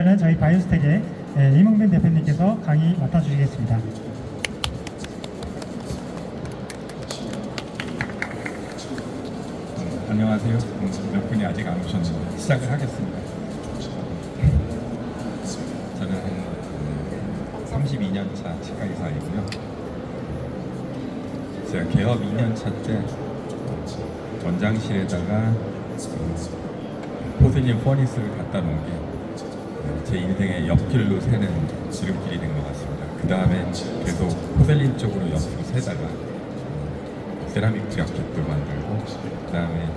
는 저희 바이오스텍의 이몽빈 대표님께서 강의 맡아주시겠습니다. 안녕하세요. 몇 분이 아직 안 오셨는데 시작을 하겠습니다. 저는 32년 차 치과의사이고요. 제가 개업 2년 차 때 전장실에다가 포세린 퍼니스를 갖다 놓은 게 제 인생의 옆길로 새는 지름길이 된 것 같습니다. 그 다음에 계속 포셀린 쪽으로 옆으로 새다가 세라믹 브라켓도 만들고, 그 다음에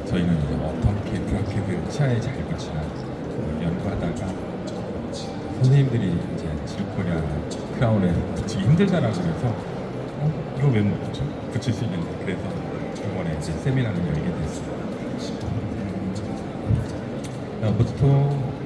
저희는 이제 어떻게 브라켓을 치아에 잘 붙이나 연구하다가 선생님들이 이제 질코리아 크라운에 붙이기 힘들다라고 그래서 이거 왜 못 붙여? 붙일 수 있는데, 그래서 이번에 이제 세미나를 열게 됐어요. 보통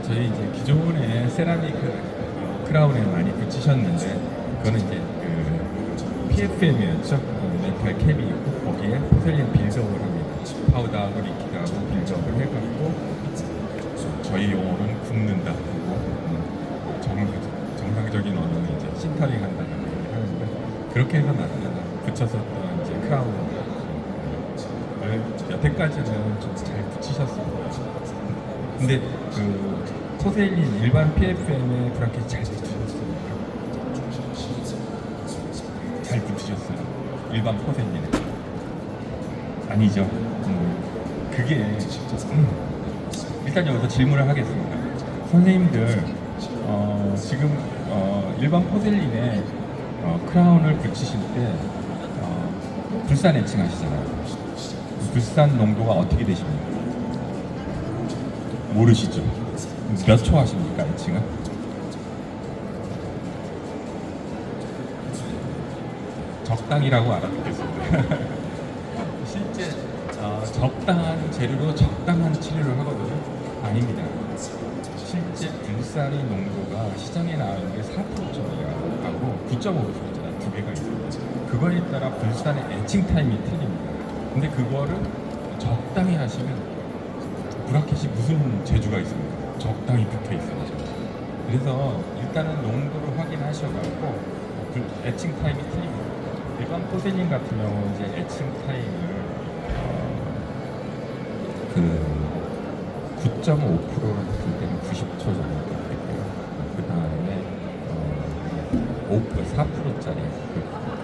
저희 이제 기존에 세라믹 크라운에 많이 붙이셨는데, 그거는 이제 그 PFM이었죠. 멘탈 캡이 있고 거기에 포셀린 빌드업을 합니다. 파우더하고 리퀴드하고 빌드업을 해갖고 저희 용어는 굽는다. 정상적인 언어는 이제 신터링 한다는 얘기를 하는데, 그렇게 해서 붙였었던 이제 크라운 여태까지는 좀 잘 붙이셨어요. 근데 그 포셀린 일반 PFM의 브라켓 잘 붙으셨어요. 잘 붙으셨어요. 일반 포셀린에 아니죠. 그게 일단 여기서 질문을 하겠습니다. 선생님들 지금 일반 포셀린에 크라운을 붙이실 때 불산 애칭 하시잖아요. 불산 농도가 어떻게 되십니까? 모르시죠? 몇 초 하십니까, 애칭은? 적당이라고 알아듣겠습니다. 실제 적당한 재료로 적당한 치료를 하거든요. 아닙니다. 실제 불산의 농도가 시장에 나오는 게 4%짜리하고 9.5%짜리 두 개가 있습니다. 그거에 따라 불산의 애칭 타임이 틀립니다. 근데 그거를 적당히 하시면 브라켓이 무슨 재주가 있습니까? 적당히 붙어 있어야죠. 그래서 일단은 농도를 확인하셔가지고 애칭 타임이 틀립니다. 일반 포셀린 같은 경우는 이제 애칭 타임을 9.5%로 했을 때는 90초 정도 되고요. 그 다음에 4%짜리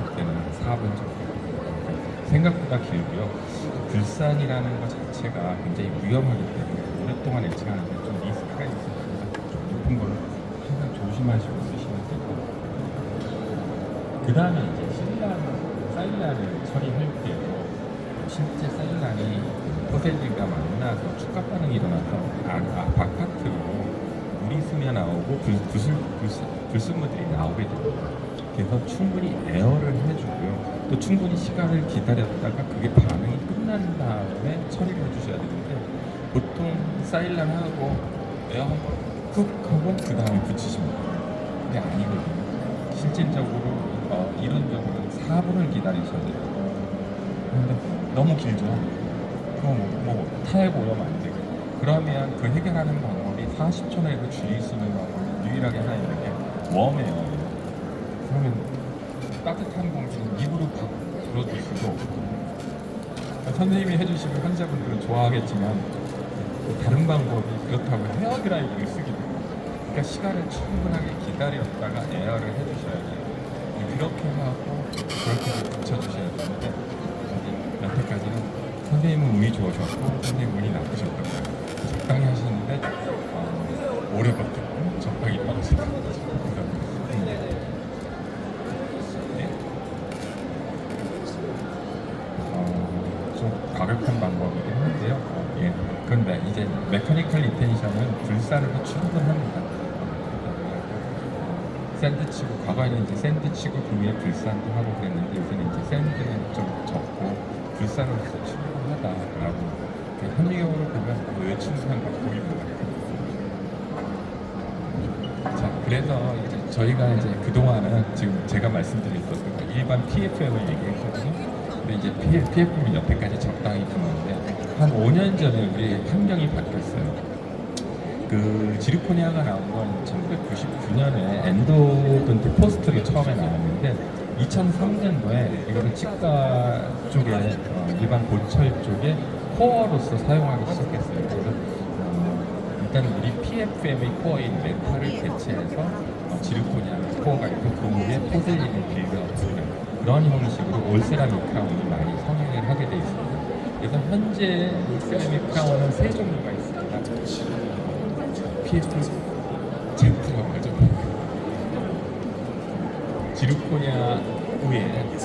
그때는 4분 정도. 생각보다 길고요. 불산이라는 것 자체가 굉장히 위험하기 때문에 오랫동안 애칭하는데 좀 리스크가 있습니다. 좀 높은 걸로 항상 조심하시고 쓰시면 되고, 그 다음에 이제 사일란을 처리할 때도 실제 사일란이 포셀린과 만나서 축가 반응이 일어나서 바깥으로 물이 스며나오고 불순물들이 나오게 됩니다. 그래서 충분히 에어를 해주고요. 또 충분히 시간을 기다렸다가 그게 반응이 끝난 다음에 처리를 해주셔야 되는데, 보통 사일란하고 에어 한번 훅 하고 그 다음에 붙이십니다. 근데 아니거든요. 실질적으로 이론적으로는 4분을 기다리셔야 돼요. 근데 너무 길죠. 그럼 뭐 타액 오염 안 되고. 그러면 그 해결하는 방법이 40초 내로 줄일 수 있는 방법이 유일하게 하나 있는 게 웜에어예요. 그러면 따뜻한 공기는 입으로 팍 불어주시고, 선생님이 해주시면 환자분들은 좋아하겠지만 다른 방법이 그렇다고 헤어드라이기를 쓰기도 해요. 그러니까 시간을 충분하게 기다렸다가 에어를 해주셔야 돼요. 그렇게 하고 그렇게 붙여주셔야 되는데, 여태까지는 선생님은 운이 좋으셨고 선생님 운이 나쁘셨던 거예요. 적당히 하시는데 오래 버텼고 적당히 빠르셨던 거죠. 좀 과격한 방법이긴 한데요. 그런데 이제 메커니컬 리텐션은 불산으로 충분합니다. 샌드 치고, 과거에는 이제 샌드 치고 그 위에 불산도 하고 그랬는데, 요새는 이제 샌드는 좀 적고 불산으로서 충분하다라고 현미경으로 보면 왜 충분한가 보입니다. 그래서 이제 저희가 이제 그동안은 지금 제가 말씀드렸던 일반 PFM을 얘기했거든요. 근데 이제 PFM이 여태까지 적당히 붙는데 한 5년 전에 우리 환경이 바뀌었어요. 그 지르코니아가 나온 건 1999년에 엔도돈트 포스트로 처음에 나왔는데 2003년도에 이거를 치과 쪽에 일반 보철 쪽에 코어로서 사용하기 시작했어요. 그래서 일단 우리 PFM의 코어인 메탈을 대체해서 지르코니아 코어가 있고 그 위에 포셀린을 빌드업하는 그런 형식으로 올세라믹 크라운이 많이 성행을 하게 되어 있습니다. 그래서 현재 올세라믹 크라운은 세 종류가 있습니다. PFM 제품을 먼저 지르코니아 위에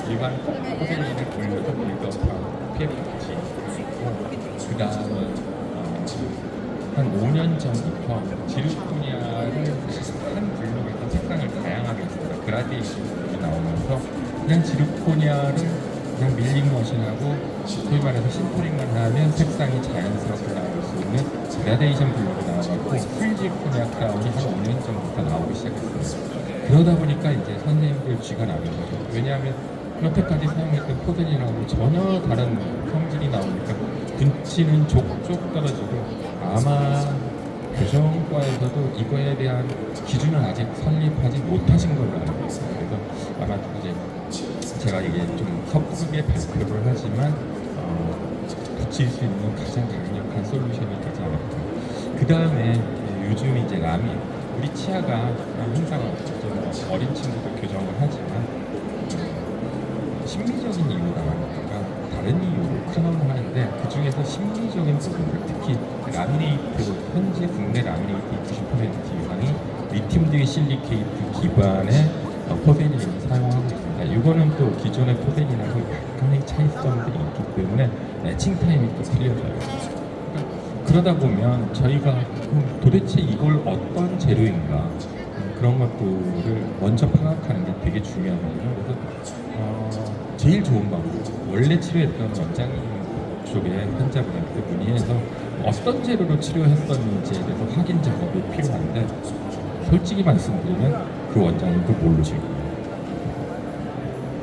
일반 포셀린을 돌려서 빌드업한 PFG 그 다음은 한 5년 전부터 지르코니아를 한 블록에서 색상을 다양하게 했습니다. 그라데이션이 나오면서 그냥 지르코니아를 그냥 밀링 머신하고 소위 말해서 신터링만 하면 색상이 자연스럽게 나올 수 있는 그라데이션 블록이 나와갖고 풀 지르코니아 크라운이 한 5년 전부터 나오기 시작했어요. 그러다 보니까 이제 선생님들 쥐가 나는 거죠. 왜냐하면 여태까지 사용했던 포들이랑은 전혀 다른 성질이 나오니까 분치는 족족 떨어지고 아마 교정과에서도 이거에 대한 기준은 아직 설립하지 못하신 걸로 알고 있어요. 그래서 아마 이제 제가 이게 좀 섣부르게 발표를 하지만 붙일 수 있는 가장 강력한 솔루션이 되지 않을까. 그 다음에 요즘 이제 라미 우리 치아가 항상 어린 친구도 교정을 하지만 심리적인 이유가 많으니까 다른 이유로 크라운을 하는데 그 중에서 심리적인 부분들 특히 라미네이트 현재 국내 라미네이트 90% 이상이 리튬 디실리케이트 기반의 포세린을 사용하고 있습니다. 이거는 또 기존의 포세린하고 약간의 차이점들이 있기 때문에 매칭 타임이 또 틀려져요. 그러다 보면 저희가 도대체 이걸 어떤 재료인가 그런 것들을 먼저 파악하는 게 되게 중요하거든요. 그래서 제일 좋은 방법 원래 치료했던 원장님 쪽에 환자분한테 문의해서 어떤 재료로 치료했었는지에 대해서 확인 작업이 필요한데 솔직히 말씀드리면 그 원장님도 모르실 거예요.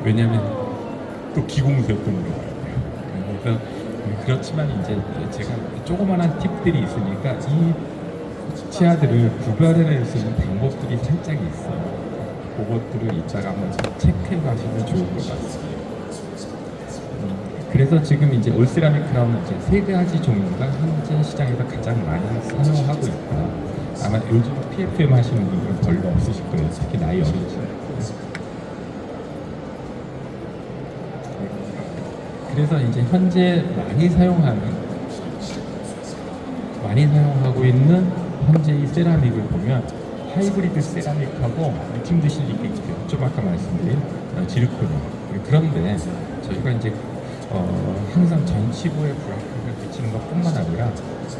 왜냐하면 또 기공수였던 거예요. 그래서 그렇지만 이제 제가 조그만한 팁들이 있으니까 이 치아들을 구별해낼 수 있는 방법들이 살짝 있어요. 그것들을 이따가 한번 체크해 가시면 좋을 것 같습니다. 그래서 지금 이제 올세라믹 크라운은 이제 세 가지 종류가 현재 시장에서 가장 많이 사용하고 있다. 아마 요즘 PFM 하시는 분들은 별로 없으실 거예요. 특히 나이 어린 친구. 그래서 이제 현재 많이 사용하고 있는 현재의 세라믹을 보면 하이브리드 세라믹하고 리튬 디실리케이트 좀 아까 말씀드린 지르코니아. 그런데 저희가 이제 항상 전치부에 브라켓을 붙이는 것뿐만 아니라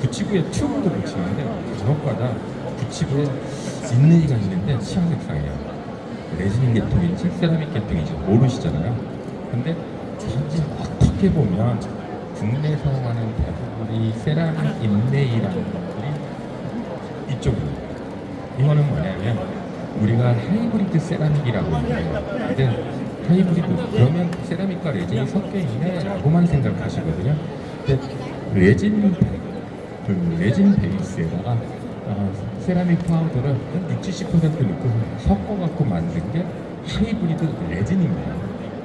붙이부에 튜브도 붙이는데 간혹가다 붙이부에 인레이가 있는데 치아 색상이에요. 레진 계통인지 세라믹 계통인지 모르시잖아요. 근데 현재 어떻게 보면 국내에 사용하는 대부분이 세라믹 인레이라는 것들이 이쪽입니다. 이거는 뭐냐면 우리가 하이브리드 세라믹이라고 해요. 근데 하이브리드 그러면 세라믹과 레진이 섞여 있네 라고만 생각하시거든요. 근데 레진 베이스에다가 세라믹 파우더를 한 60, 70% 넣고 섞어갖고 만든 게 하이브리드 레진입니다.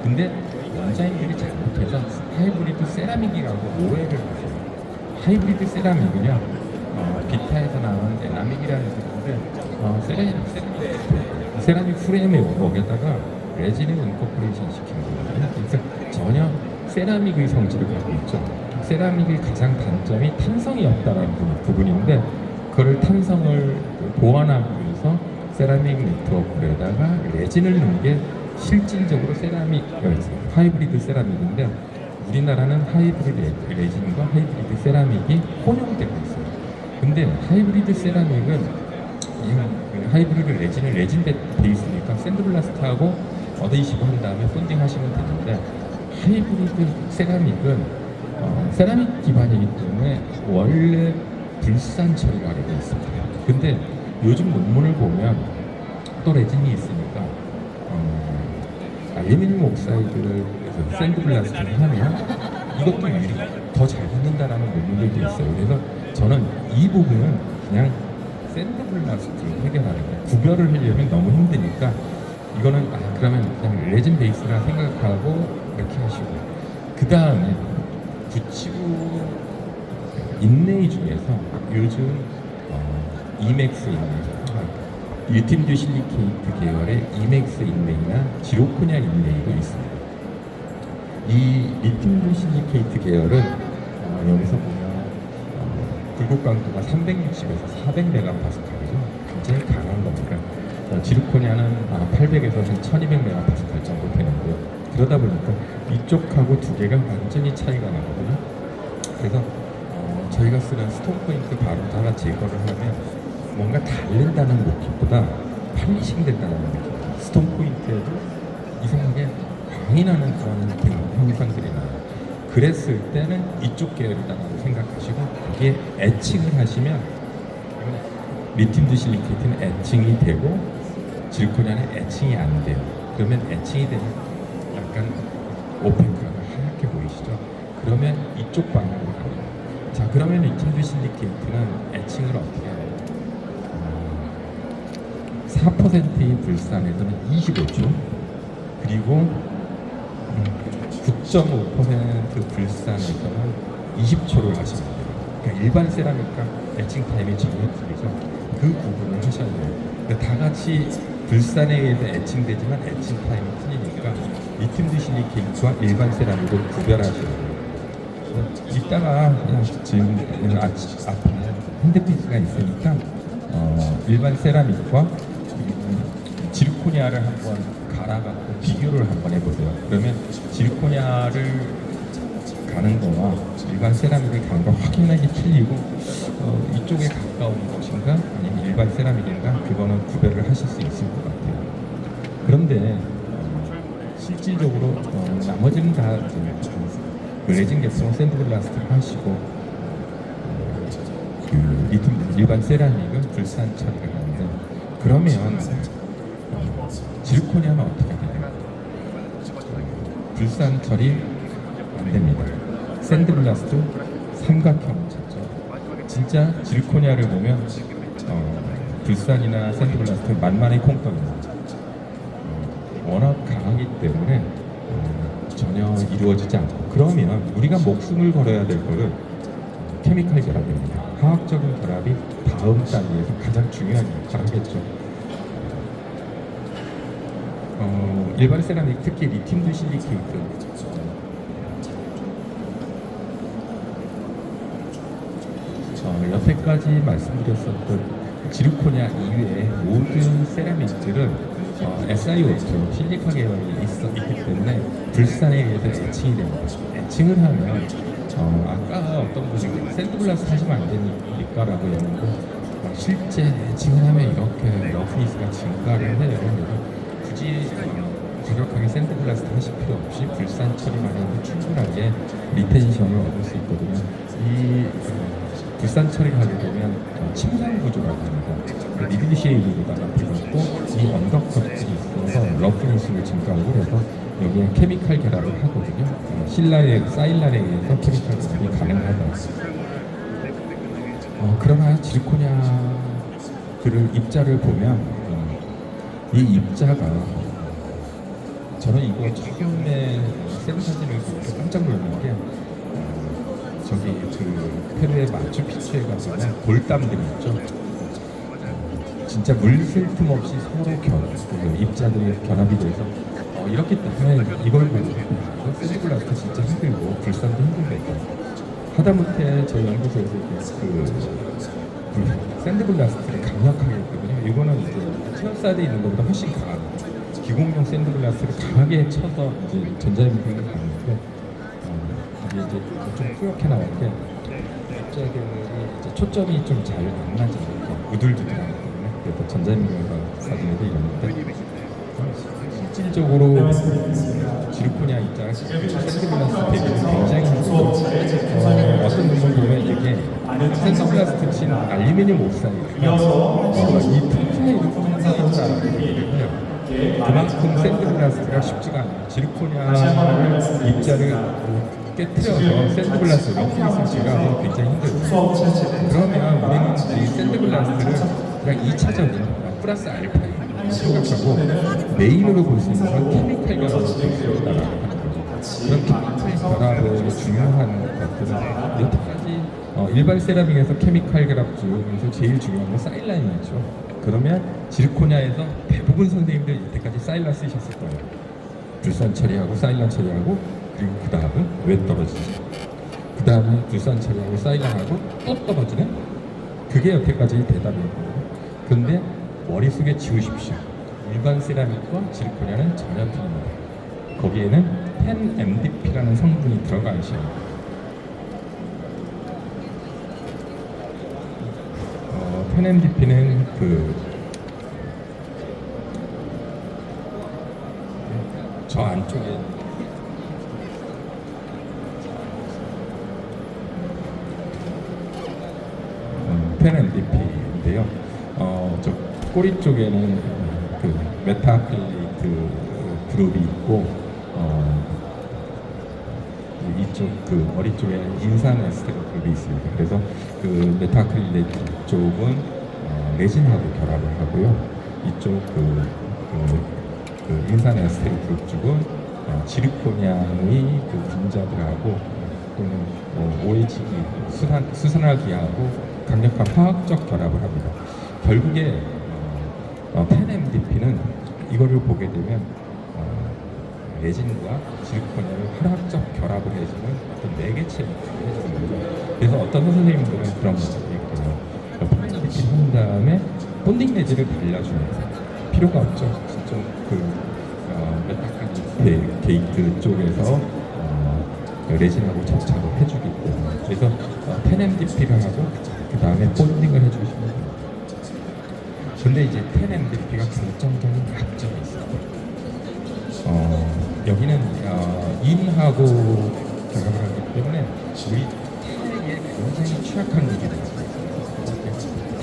근데 원장님들이 잘못해서 하이브리드 세라믹이라고 오해를 하세요. 하이브리드 세라믹은요 비타에서 나온 에라믹이라는 건데 세라믹 프레임의 원목에다가 레진을 인코퍼레이션 시킨 거거든요. 그러니까 전혀 세라믹의 성질을 갖고 있죠. 세라믹의 가장 단점이 탄성이 없다는 부분인데 그걸 탄성을 보완하기 위해서 세라믹 네트워크에다가 레진을 넣은 게 실질적으로 하이브리드 세라믹인데 우리나라는 하이브리드 레진과 하이브리드 세라믹이 혼용되고 있어요. 근데 하이브리드 세라믹은 하이브리드 레진은 레진 베이스니까 샌드블라스트하고 어데이시브 한 다음에 본딩 하시면 되는데 하이브리드 세라믹은 세라믹 기반이기 때문에 원래 불산 처리를 하게 되어 있습니다. 근데 요즘 논문을 보면 각도 레진이 있으니까 알루미늄 옥사이드를 샌드 블라스팅을 하면 이것도 유리가 더 잘 붙는다라는 논문들도 있어요. 그래서 저는 이 부분은 그냥 샌드 블라스팅을 해결하는 거예요. 구별을 하려면 너무 힘드니까 이거는 그러면 그냥 레진 베이스라 생각하고 이렇게 하시고, 그 다음에 붙이고 인레이 중에서 요즘 이맥스 인레이, 리튬 듀실리케이트 계열의 이맥스 인레이나 지로코냐 인레이도 있습니다. 이 리튬 듀실리케이트 계열은 여기서 보면 굴곡 강도가 360에서 400메가파스칼이죠. 굉장히 강한 겁니다. 지르코냐는 800에서 1200메가파스칼 정도 되는데요. 그러다 보니까 이쪽하고 두 개가 완전히 차이가 나거든요. 그래서 저희가 쓰는 스톤 포인트 바로 하나 제거를 하면 뭔가 다른다는 느낌보다 팔리싱 된다는 느낌. 스톤 포인트에도 이상하게 광이 나는 그런 현상들이 나요. 그랬을 때는 이쪽 계열이다라고 생각하시고 거기에 애칭을 하시면, 리튬 듀실리케이트는 애칭이 되고 지르코냐는 애칭이 안 돼요. 그러면 애칭이 되면 약간 오펜크라고 하얗게 보이시죠? 그러면 이쪽 방향으로 갑니다. 자, 그러면 리튬 듀실리케이트는 애칭을 어떻게 해요? 4%의 불산에서는 25초, 그리고 9.5% 불산에서는 20초를 하시면 돼요. 그러니까 일반 세라믹과 애칭 타임이 전혀 틀리죠. 그 부분을 하셔야 돼요. 그러니까 다 같이 불산에 의해서 애칭되지만 애칭 타임이 틀리니까 리튬 듀실리케이트와 일반 세라믹을 구별하셔야 돼요. 이따가 그냥 지금 앞에 핸드피스가 있으니까 일반 세라믹과 지르코니아를 한번 갈아갖고 비교를 한번 해보세요. 그러면 지르코니아를 가는 거와 일반 세라믹을 가는 거 확연하게 틀리고 이쪽에 가까운 것인가 아니면 일반 세라믹인가, 그거는 구별을 하실 수 있을 것 같아요. 그런데 실질적으로 나머지는 다 그 레진 계통 샌드블라스트를 하시고 그 리튬 일반 세라믹은 불산 처리가 가는데, 그러면 지르코니아는 어떻게 되나요? 불산 처리 안 됩니다. 샌드블라스트 삼각형을 찾죠. 진짜 지르코니아를 보면 불산이나 샌드블라스트 만만의 콩떡입니다. 워낙 강하기 때문에 전혀 이루어지지 않고, 그러면 우리가 목숨을 걸어야 될 거는 케미칼 결합입니다. 화학적인 결합이 다음 단계에서 가장 중요한 역할을 하겠죠. 일반 세라믹, 특히 리튬 듀실리케이트, 여태까지 말씀드렸었던 지르코냐 이외의 모든 세라믹들은 SiO2, 실리카 계열이 있기 때문에 불산에 의해서 애칭이 됩니다. 애칭을 하면 아까 어떤 분이 샌드블라스트 하시면 안 되니까 라고 했는데, 실제 애칭을 하면 이렇게 러프니스가 증가를 해요. 그래서 굳이 과격하게 샌드블라스트 하실 필요 없이 불산 처리만 해도 충분하게 리텐션을 얻을 수 있거든요. 이 불산 처리를 하게 되면 침상 구조라고 합니다. 리빌 쉐이드로다가 들어있고 이 언더컷들이 있어서 러프니스를 증가하고, 그래서 여기에 케미칼 결합을 하거든요. 사일란에 의해서 케미칼 결합이 가능하다. 그러나 지르코냐들을 입자를 보면 이 입자가, 저는 이거 처음에 샘 사진을 보고 깜짝 놀란 게, 저기 그 페루의 마추픽추에 가보면 돌담들이 있죠. 진짜 물샐 틈 없이 서로 입자들이 결합이 돼서 이렇기 때문에 이걸 보고 이거 샌드블라스트 진짜 힘들고 불산도 힘들겠다. 하다못해 저희 연구소에서 그 샌드블라스트를 강력하게 했거든요. 이거는 이제 티어사드에 있는 것보다 훨씬 강한 기공용 샌드블라스트를 강하게 쳐서 이제 전자염색을 가는데, 이게 이제 좀 뿌옇게 나올 때 입자들이 이제 초점이 좀 잘 안 나죠. 우들두들하기 때문에. 그래서 전자염색 사진에도 이러는데, 실질적으로 지르코니아 입자가 샌드블라스트 대비는 굉장히 힘들고, 어떤 부분 보면 이게 샌드블라스트 친 알루미늄 옥사이드가 이 틈 사이로 꽂힌다라고 그만큼 샌드블라스트가 쉽지가 않아요. 지르코니아 입자를 깨트려서 샌드블라스트 러프니스가 굉장히 힘들어요. 그러면 우리는 이 샌드블라스트를 그냥 2차적인 플러스 알파에 생각하고 메인으로 볼 수 있는 건 케미칼 결합을 볼 수 있다라고 하는 거죠. 그런 케미칼 결합의 중요한 것들은 여태까지 일반 세라믹에서 케미칼 결합 중에서 제일 중요한 건 사일란이었죠. 그러면 지르코니아에서 대부분 선생님들 이때까지 사일란 쓰셨을 거예요. 불산 처리하고 사일란 처리하고 그리고 그 다음은 왜 떨어지지? 그 다음에 불산 처리하고 사일란하고 또 떨어지는? 그게 여태까지 대답이었거든요. 근데 머릿속에 지우십시오. 일반 세라믹과 지르코니아는 전혀 틀립니다. 거기에는 10MDP라는 성분이 들어가 있어요. 10MDP는 저 안쪽에 10MDP인데요. 저 꼬리 쪽에는 그 메타아크릴레이트 그룹이 있고 이쪽 그 머리 쪽에 인산 에스테르 그룹이 있습니다. 그래서 그 메타아크릴레이트 쪽은 레진하고 결합을 하고요. 이쪽 그 인산 에스테르 그룹 쪽은 지르코니아의 그 분자들하고 또는 OH기 수산화기하고 강력한 화학적 결합을 합니다. 결국에 10MDP는 이거를 보게 되면 레진과 지르코니아를 화학적 결합을 해주는 어떤 매개체를 해주는 거죠. 그래서 어떤 선생님들은 그런 것을 얘기해요. 10MDP 한 다음에 본딩 레진을 발라주는 필요가 없죠. 진짜 메타칼 게이트 쪽에서 레진하고 접착을 해주기 때문에 그래서 10MDP를 하고 그 다음에 본딩을 해주시면 됩니다. 근데 이제 10MDP가 결정적인 약점이 있어요. 여기는 인하고 결합을 하기 때문에 우리 타액에 굉장히 취약한 무기가 있어요.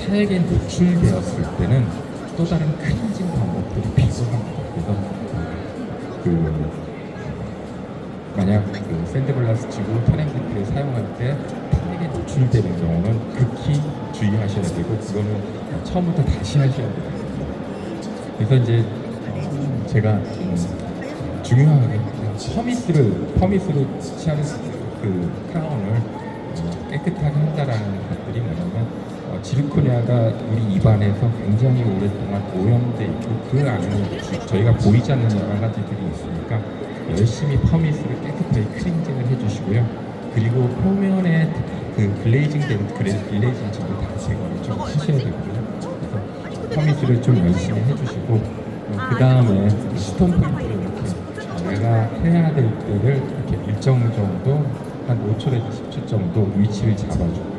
타액에 노출되었을 때는 또 다른 클렌징 방법들이 필요합니다. 그래서 만약 샌드블라스트고 10MDP를 사용할 때 타액에 노출되는 경우는 극히 주의하셔야 되고 그거는 처음부터 다시 하셔야 돼요. 그래서 이제 제가 중요하게 퍼미스를 취하는 그 크라운을 깨끗하게 한다라는 것들이 뭐냐면 지르코니아가 우리 입안에서 굉장히 오랫동안 오염돼 있고 그 안에는 저희가 보이지 않는 여러 가지들이 있으니까 열심히 퍼미스를 깨끗하게 클렌징을 해주시고요. 그리고 표면에 그 글레이징된 글레이징 질을 다 제거를 좀 하셔야 되거든요. 그래서 퍼미스를 좀 열심히 해주시고 그 다음에 스톤 포인트를 이렇게 내가 해야 될 때를 이렇게 일정 정도 한 5초에서 10초 정도 위치를 잡아주고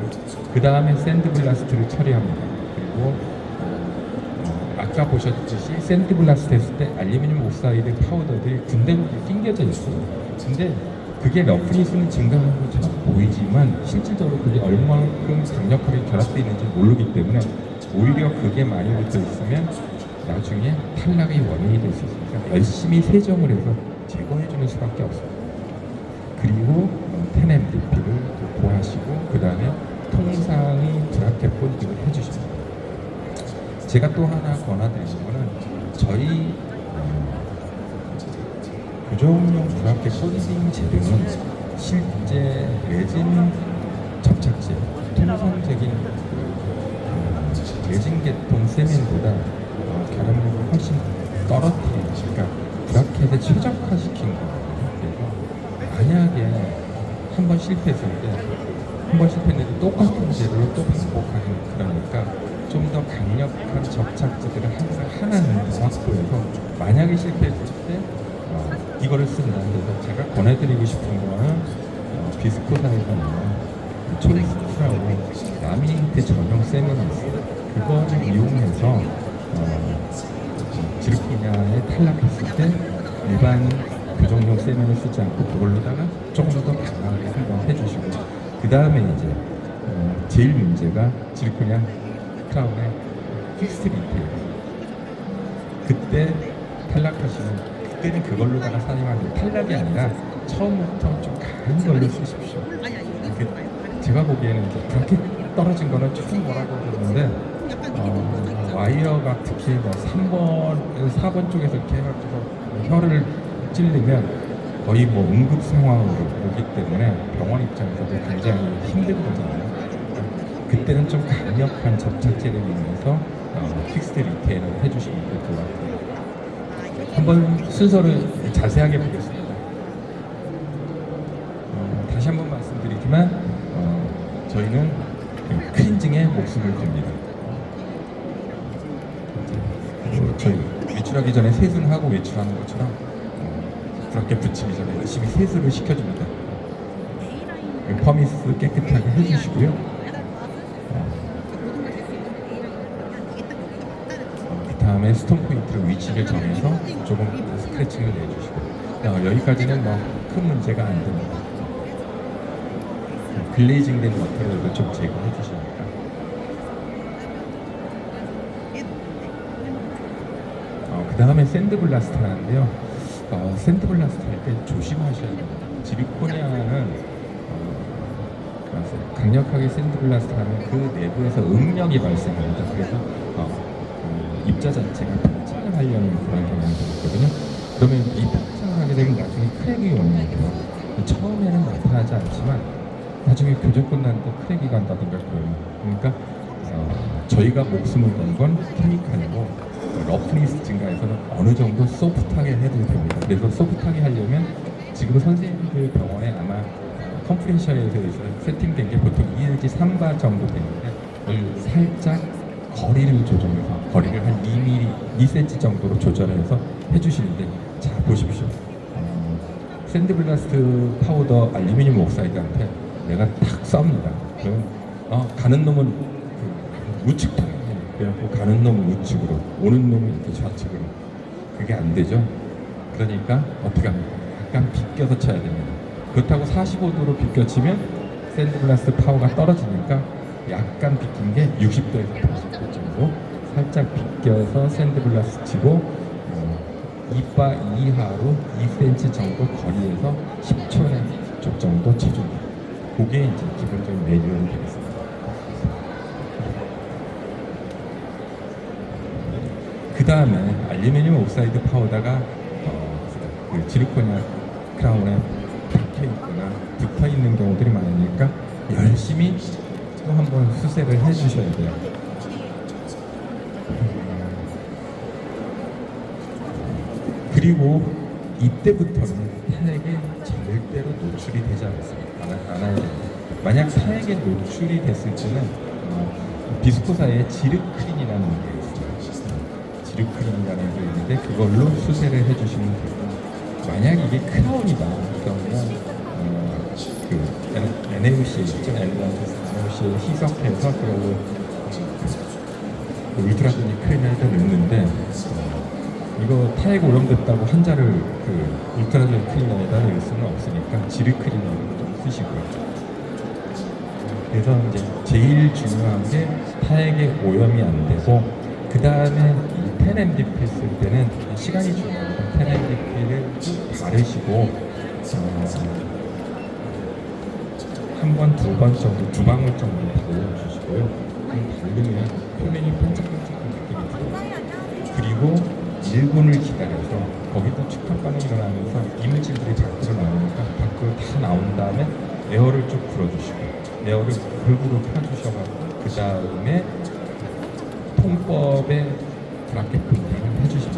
그 다음에 샌드블라스트를 처리합니다. 그리고 아까 보셨듯이 샌드블라스트 했을 때 알루미늄 옥사이드 파우더들이 군데군데 낑겨져 있어요. 근데 그게 러프니스는 증가하는 것처럼 보이지만 실질적으로 그게 얼마만큼 강력하게 결합되어 있는지 모르기 때문에 오히려 그게 많이 붙어 있으면 나중에 탈락의 원인이 될 수 있으니까 열심히 세정을 해서 제거해주는 수밖에 없어요. 그리고 10MDP를 보하시고 그 다음에 통상의 브라켓 본딩을 해주십니다. 제가 또 하나 권하드리는 거는 저희 교정용 브라켓 본딩 재료는 실제 레진 접착제, 통상적인 레진 계통 세면보다 결합력을 훨씬 떨어뜨리는, 그러니까 브라켓에 최적화시킨 거거든요. 그래서 만약에 한 번 실패했을 때 한 번 실패했는데 똑같은 재료를 또 반복하는, 그러니까 좀 더 강력한 접착제들을 항상 하나는 확보해서 만약에 실패했을 때 이거를 쓴다. 그래서 제가 권해드리고 싶은 거는 비스코사에서 나온 초이스라고 라미네이트 전용 세면이 있어요. 그거를 이용해서 지르코니아에 탈락했을 때 일반 교정용 세면을 쓰지 않고 그걸로다가 조금 더 강하게 한번 해주시고, 그 다음에 이제 제일 문제가 지르코니아 크라운의 픽스 리페어. 그때 탈락하시면 그때는 그걸로다가 사용하는 탈락이 아니라 처음부터 좀 강한 걸로 쓰십시오. 제가 보기에는 이제 그렇게 떨어진 거는 조금 뭐라고 그러는데 와이어가 특히 뭐 3번, 4번 쪽에서 이렇게 해가지고 혀를 찔리면 거의 뭐 응급 상황으로 오기 때문에 병원 입장에서도 굉장히 힘든 거잖아요. 그때는 좀 강력한 접착제를 이용해서 픽스드 리테인을 해주시면 될 것 같아요. 한번 순서를 자세하게 보겠습니다. 다시 한번 말씀드리지만 저희는 클렌징에 목숨을 겁니다. 저희 외출하기 전에 세수를 하고 외출하는 것처럼 그렇게 붙이기 전에 열심히 세수를 시켜줍니다. 퍼미스 깨끗하게 해주시고요. 그 다음에 스톤 포인트로 위치를 정해서 조금 스크래칭을 내주시고 여기까지는 뭐 큰 문제가 안 됩니다. 글레이징된 머터리얼도 좀 제거해 주시니까. 그 다음에 샌드블라스트 하는데요. 샌드블라스트 할 때 조심하셔야 됩니다. 지르코니아는 강력하게 샌드블라스트 하면 그 내부에서 응력이 발생합니다. 그래서 그 입자 자체가 팽창을 하려는 그런 경향이 있거든요. 그러면 이 팽창을 하게 되면 나중에 크랙이 오는 거예요. 처음에는 나타나지 않지만 나중에 교정 끝났는데 크랙이 간다든가 그래요. 그러니까 저희가 목숨을 건 건 케미칼이고 러프니스 증가에서는 어느 정도 소프트하게 해도 됩니다. 그래서 소프트하게 하려면 지금 선생님들 병원에 아마 컴프레셔에 대해서 세팅된 게 보통 2인치 3바 정도 되는데 여기 살짝 거리를 조정해서 거리를 한 2mm, 2cm 정도로 조절해서 해주시는데 자 보십시오. 샌드블라스트 파우더 알루미늄 옥사이드한테 내가 탁 쏩니다. 그러면 가는 놈은 그 우측 방향 그래갖고 가는 놈은 우측으로 오는 놈은 이렇게 좌측으로 그게 안 되죠. 그러니까 어떻게 합니까? 약간 비껴서 쳐야 됩니다. 그렇다고 45도로 비껴치면 샌드블라스트 파워가 떨어지니까 약간 비낀 게 60도에서 80도 정도 살짝 비껴서 샌드블라스트 치고 2바 이하로 2cm 정도 거리에서 10초 정도 쳐줍니다. 그게 이제 기본적인 매뉴얼이 되겠습니다. 그 다음에 알루미늄 옥사이드 파우더가 그 지르코니아 크라운에 박혀 있거나 붙어 있는 경우들이 많으니까 열심히 또 한번 수세를 해주셔야 돼요. 그리고 이때부터는 탄핵에 절대로 노출이 되지 않아야 됩니다. 만약 탄핵에 노출이 됐을 때는 비스코사의 지르크린이라는 게 있어요. 지르크린이라는 게 있는데 그걸로 수세를 해주시면 되고 만약 이게 크라운이다 그러면 그 NaOC 있죠? NaOC에 희석해서 그걸로 울트라소닉 크린에다 넣는데 이거 타액 오염됐다고 환자를 그 울트라소닉 크린에다 넣을 수는 없으니까 지르크린을 좀 쓰시고요. 그래서 이제 제일 중요한 게 타액에 오염이 안 되고 그 다음에 이 텐MDP 쓸 때는 시간이 중요합니다. 텐MDP를 쭉 바르시고 한 번, 두 번 정도, 두 방울 정도 발라주시고요. 바르면 표면이 반짝반짝한 느낌이 들어요. 그리고 1분을 기다려서 거기도 축합 반응이 일어나면서 이물질들이 밖으로 나오니까 밖으로 다 나온 다음에 에어를 쭉 불어주시고 에어를 골고루 펴주셔가지고 그 다음에 통법에 브라켓 분리를 해주십니다.